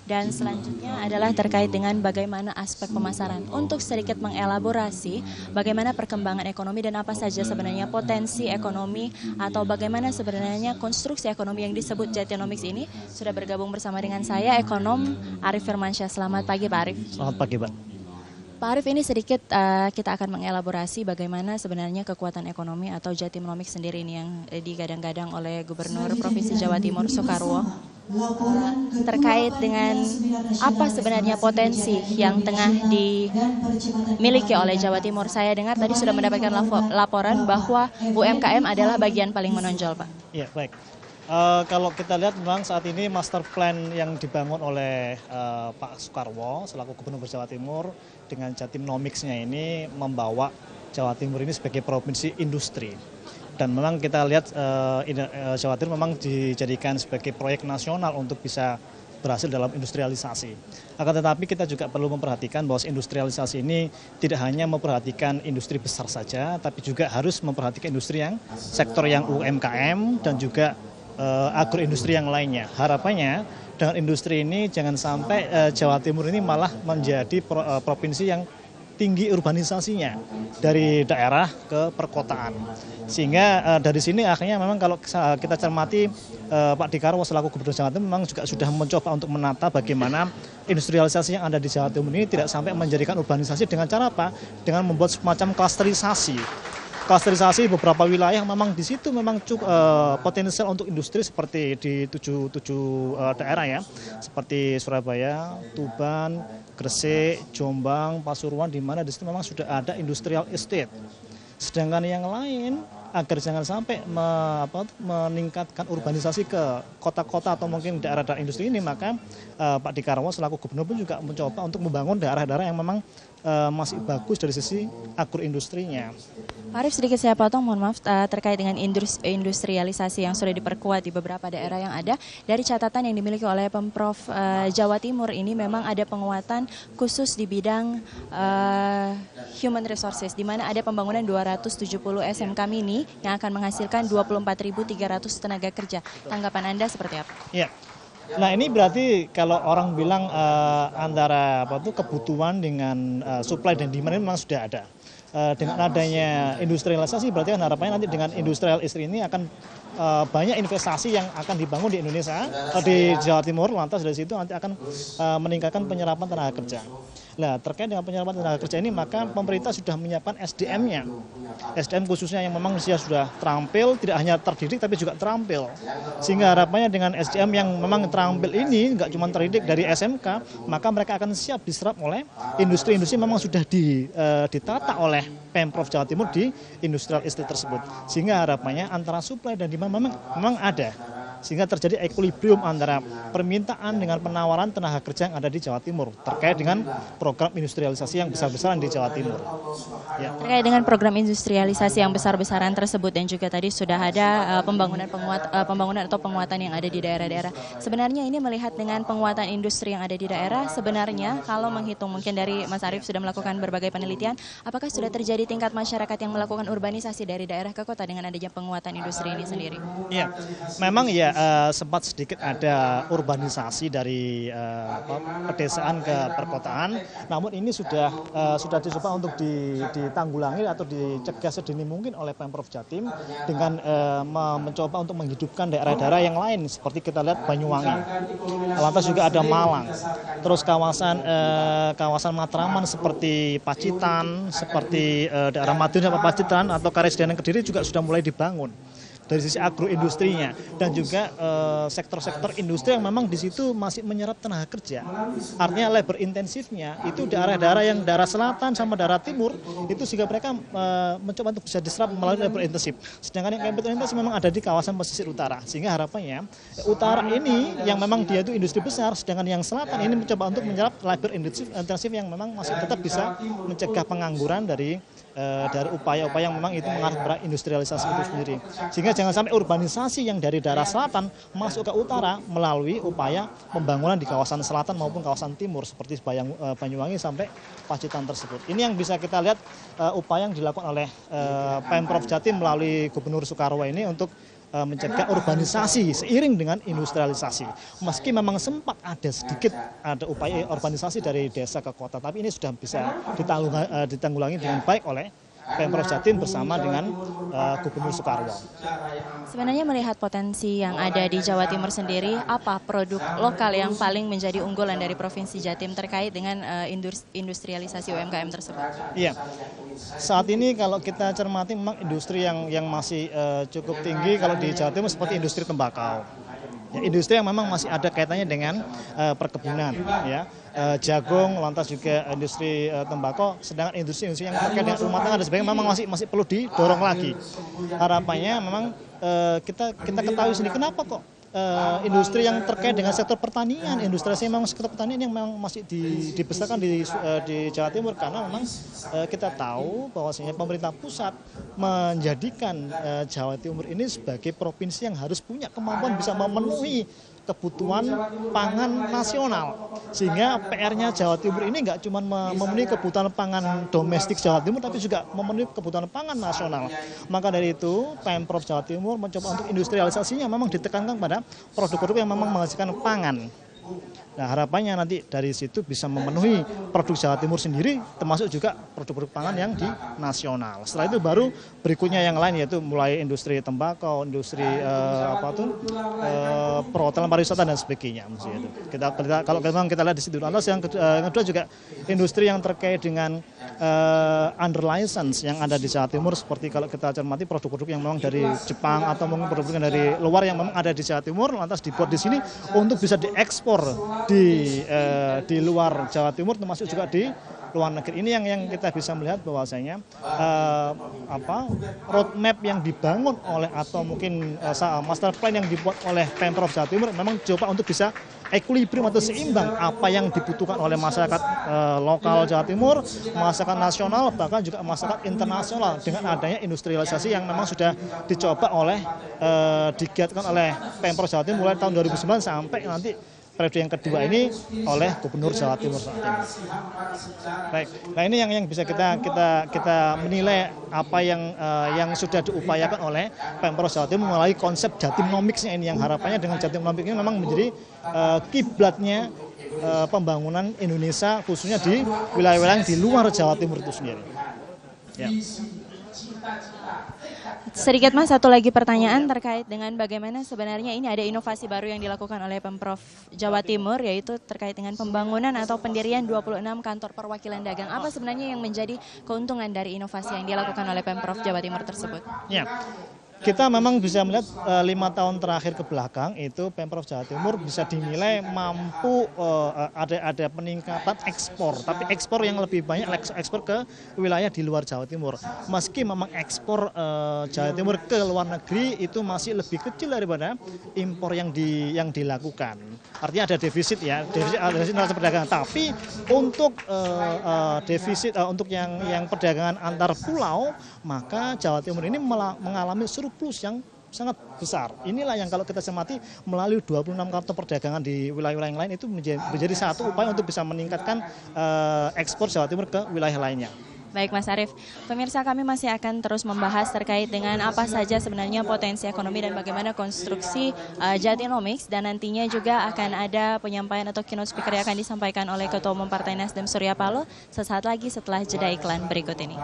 Dan selanjutnya adalah terkait dengan bagaimana aspek pemasaran. Untuk sedikit mengelaborasi bagaimana perkembangan ekonomi dan apa saja sebenarnya potensi ekonomi atau bagaimana sebenarnya konstruksi ekonomi yang disebut Jatinomics ini, sudah bergabung bersama dengan saya ekonom Arif Firmansyah. Selamat pagi Pak Arif. Selamat pagi Pak. Pak Arif, ini sedikit kita akan mengelaborasi bagaimana sebenarnya kekuatan ekonomi atau Jatinomics sendiri ini yang digadang-gadang oleh Gubernur Provinsi Jawa Timur Soekarwo. Terkait dengan apa sebenarnya potensi yang tengah dimiliki oleh Jawa Timur. Saya dengar tadi sudah mendapatkan laporan bahwa UMKM adalah bagian paling menonjol, Pak. Ya, baik. Kalau kita lihat memang saat ini master plan yang dibangun oleh Pak Soekarwo selaku Gubernur Jawa Timur dengan Jatinomics-nya ini membawa Jawa Timur ini sebagai provinsi industri. Dan memang kita lihat Jawa Timur memang dijadikan sebagai proyek nasional untuk bisa berhasil dalam industrialisasi. Akan tetapi kita juga perlu memperhatikan bahwa industrialisasi ini tidak hanya memperhatikan industri besar saja, tapi juga harus memperhatikan industri yang sektor yang UMKM dan juga agroindustri yang lainnya. Harapannya dengan industri ini jangan sampai Jawa Timur ini malah menjadi provinsi yang tinggi urbanisasinya dari daerah ke perkotaan. Sehingga dari sini akhirnya memang kalau kita cermati Pak Dekarwo selaku Gubernur Jawa Timur memang juga sudah mencoba untuk menata bagaimana industrialisasi yang ada di Jawa Timur ini tidak sampai menjadikan urbanisasi dengan cara apa? Dengan membuat semacam klasterisasi beberapa wilayah memang di situ memang potensial untuk industri seperti di tujuh daerah ya, seperti Surabaya, Tuban, Gresik, Jombang, Pasuruan, di mana di situ memang sudah ada industrial estate. Sedangkan yang lain agar jangan sampai meningkatkan urbanisasi ke kota-kota atau mungkin daerah-daerah industri ini, maka Pak Dekarwo selaku gubernur pun juga mencoba untuk membangun daerah-daerah yang memang masih bagus dari sisi agroindustrinya. Pak Arif, sedikit saya potong, mohon maaf, terkait dengan industrialisasi yang sudah diperkuat di beberapa daerah yang ada. Dari catatan yang dimiliki oleh Pemprov Jawa Timur ini memang ada penguatan khusus di bidang human resources, di mana ada pembangunan 270 SMK mini yang akan menghasilkan 24.300 tenaga kerja. Tanggapan Anda seperti apa? Ya. Nah ini berarti kalau orang bilang antara kebutuhan dengan supply dan demand ini memang sudah ada. Dengan adanya industrialisasi berarti kan harapannya nanti dengan industrial istri ini akan banyak investasi yang akan dibangun di Indonesia, di Jawa Timur, lantas dari situ nanti akan meningkatkan penyerapan tenaga kerja. Nah, terkait dengan penyerapan tenaga kerja ini, maka pemerintah sudah menyiapkan SDM-nya. SDM khususnya yang memang dia sudah terampil, tidak hanya terdidik tapi juga terampil. Sehingga harapannya dengan SDM yang memang terampil ini, nggak cuma terdidik dari SMK, maka mereka akan siap diserap oleh industri-industri memang sudah ditata oleh Pemprov Jawa Timur di industrial estate tersebut. Sehingga harapannya antara supply dan demand memang ada. Sehingga terjadi equilibrium antara permintaan dengan penawaran tenaga kerja yang ada di Jawa Timur terkait dengan program industrialisasi yang besar-besaran di Jawa Timur. Ya. Terkait dengan program industrialisasi yang besar-besaran tersebut dan juga tadi sudah ada pembangunan atau penguatan yang ada di daerah-daerah. Sebenarnya ini melihat dengan penguatan industri yang ada di daerah, sebenarnya kalau menghitung mungkin dari Mas Arif sudah melakukan berbagai penelitian, apakah sudah terjadi tingkat masyarakat yang melakukan urbanisasi dari daerah ke kota dengan adanya penguatan industri ini sendiri? Iya, memang ya sempat sedikit ada urbanisasi dari pedesaan ke perkotaan, namun ini sudah dicoba untuk ditanggulangi atau dicegah sedini mungkin oleh Pemprov Jatim dengan mencoba untuk menghidupkan daerah-daerah yang lain seperti kita lihat Banyuwangi, lantas juga ada Malang, terus kawasan Matraman seperti Pacitan, seperti daerah Madiun atau Pacitan atau Karesdian Kediri juga sudah mulai dibangun dari sisi agroindustrinya dan juga sektor-sektor industri yang memang di situ masih menyerap tenaga kerja. Artinya labor intensifnya itu daerah-daerah yang daerah selatan sama daerah timur itu sehingga mereka mencoba untuk bisa diserap melalui labor intensif. Sedangkan yang capital intensif memang ada di kawasan pesisir utara. Sehingga harapannya utara ini yang memang dia itu industri besar, sedangkan yang selatan ini mencoba untuk menyerap labor intensif yang memang masih tetap bisa mencegah pengangguran dari upaya-upaya yang memang itu mengarah kepada industrialisasi itu sendiri. Sehingga jangan sampai urbanisasi yang dari daerah selatan masuk ke utara melalui upaya pembangunan di kawasan selatan maupun kawasan timur seperti Banyuwangi sampai Pacitan tersebut. Ini yang bisa kita lihat upaya yang dilakukan oleh Pemprov Jatim melalui Gubernur Soekarwo ini untuk mencegah urbanisasi seiring dengan industrialisasi. Meski memang sempat ada upaya urbanisasi dari desa ke kota, tapi ini sudah bisa ditanggulangi dengan baik oleh Pemprov Jatim bersama dengan Gubernur Soekarwo. Sebenarnya melihat potensi yang ada di Jawa Timur sendiri, apa produk lokal yang paling menjadi unggulan dari Provinsi Jatim terkait dengan industrialisasi UMKM tersebut? Iya, saat ini kalau kita cermati memang industri yang masih cukup tinggi kalau di Jawa Timur seperti industri tembakau. Ya, industri yang memang masih ada kaitannya dengan perkebunan, ya, jagung, lantas juga industri tembakau. Sedangkan industri yang terkait dengan rumah tangga dan sebagainya memang masih perlu didorong lagi. Harapannya memang kita ketahui sendiri kenapa kok industri yang terkait dengan sektor pertanian, industrialisasi memang sektor pertanian yang memang masih dibesarkan di Jawa Timur, karena memang kita tahu bahwasanya pemerintah pusat menjadikan Jawa Timur ini sebagai provinsi yang harus punya kemampuan bisa memenuhi kebutuhan pangan nasional, sehingga PR-nya Jawa Timur ini nggak cuma memenuhi kebutuhan pangan domestik Jawa Timur, tapi juga memenuhi kebutuhan pangan nasional. Maka dari itu Pemprov Jawa Timur mencoba untuk industrialisasinya memang ditekankan pada produk-produk yang memang menghasilkan pangan. Nah, harapannya nanti dari situ bisa memenuhi produk Jawa Timur sendiri, termasuk juga produk-produk pangan yang di nasional. Setelah itu baru berikutnya yang lain, yaitu mulai industri tembakau, industri perhotelan, pariwisata dan sebagainya. Itu. Kalau memang kita lihat di situ. Lantas yang kedua juga industri yang terkait dengan under license yang ada di Jawa Timur, seperti kalau kita cermati produk-produk yang memang dari Jepang atau mungkin produk-produk dari luar yang memang ada di Jawa Timur, lantas dibuat di sini untuk bisa diekspor di luar Jawa Timur, termasuk juga di luar negeri. Ini yang kita bisa melihat bahwasanya roadmap yang dibangun oleh atau mungkin master plan yang dibuat oleh Pemprov Jawa Timur memang coba untuk bisa equilibrium atau seimbang apa yang dibutuhkan oleh masyarakat lokal Jawa Timur, masyarakat nasional, bahkan juga masyarakat internasional dengan adanya industrialisasi yang memang sudah dicoba digiatkan oleh Pemprov Jawa Timur mulai tahun 2009 sampai nanti periode yang kedua ini oleh Gubernur Jawa Timur saat ini. Baik, nah ini yang bisa kita menilai apa yang sudah diupayakan oleh Pemprov Jawa Timur melalui konsep Jatimnomics-nya ini, yang harapannya dengan Jatimnomics ini memang menjadi kiblatnya pembangunan Indonesia, khususnya di wilayah-wilayah di luar Jawa Timur itu sendiri. Ya. Sedikit Mas, satu lagi pertanyaan terkait dengan bagaimana sebenarnya ini ada inovasi baru yang dilakukan oleh Pemprov Jawa Timur, yaitu terkait dengan pembangunan atau pendirian 26 kantor perwakilan dagang. Apa sebenarnya yang menjadi keuntungan dari inovasi yang dilakukan oleh Pemprov Jawa Timur tersebut? Ya. Kita memang bisa melihat 5 tahun terakhir ke belakang itu Pemprov Jawa Timur bisa dinilai mampu ada peningkatan ekspor, tapi ekspor yang lebih banyak ekspor ke wilayah di luar Jawa Timur. Meski memang ekspor Jawa Timur ke luar negeri itu masih lebih kecil daripada impor yang dilakukan. Artinya ada defisit ya, defisit neraca perdagangan. Tapi untuk defisit untuk yang perdagangan antar pulau, maka Jawa Timur ini mengalami surplus yang sangat besar. Inilah yang kalau kita cermati melalui 26 kantor perdagangan di wilayah-wilayah yang lain itu menjadi satu upaya untuk bisa meningkatkan ekspor Jawa Timur ke wilayah lainnya. Baik Mas Arief, pemirsa kami masih akan terus membahas terkait dengan apa saja sebenarnya potensi ekonomi dan bagaimana konstruksi Jatimnomics, dan nantinya juga akan ada penyampaian atau keynote speaker yang akan disampaikan oleh Ketua Umum Partai Nasdem Surya Paloh sesaat lagi setelah jeda iklan berikut ini.